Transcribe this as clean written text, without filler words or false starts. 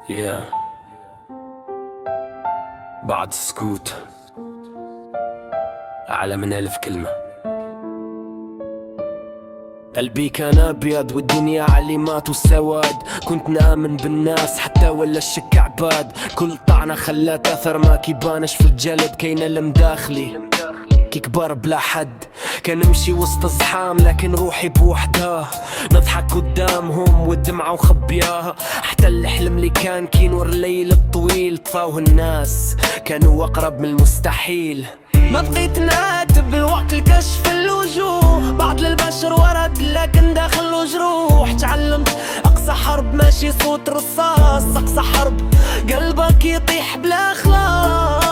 Yeah. بعد السكوت أعلى من 1000 كلمة. قلبي كان أبيض والدنيا علامات وسواد. كنت نآمن بالناس حتى ولا الشك عباد. كل طعنة خلات أثر ما كيبانش في الجلد. كاين ألم داخلي كي كبر بلا حد. كان نمشي وسط الزحام لكن روحي بوحدها. نضحك قدامهم والدمعة وخبياها. حتى الحلم اللي كان كينور الليل الطويل طفاوه الناس كانوا أقرب من المستحيل. ما بقيت ناتب الوقت الكشف الوجوه. بعض للبشر ورد لكن داخل جروح. تعلمت أقصى حرب ماشي صوت رصاص. أقصى حرب قلبك يطيح بلا خلاص.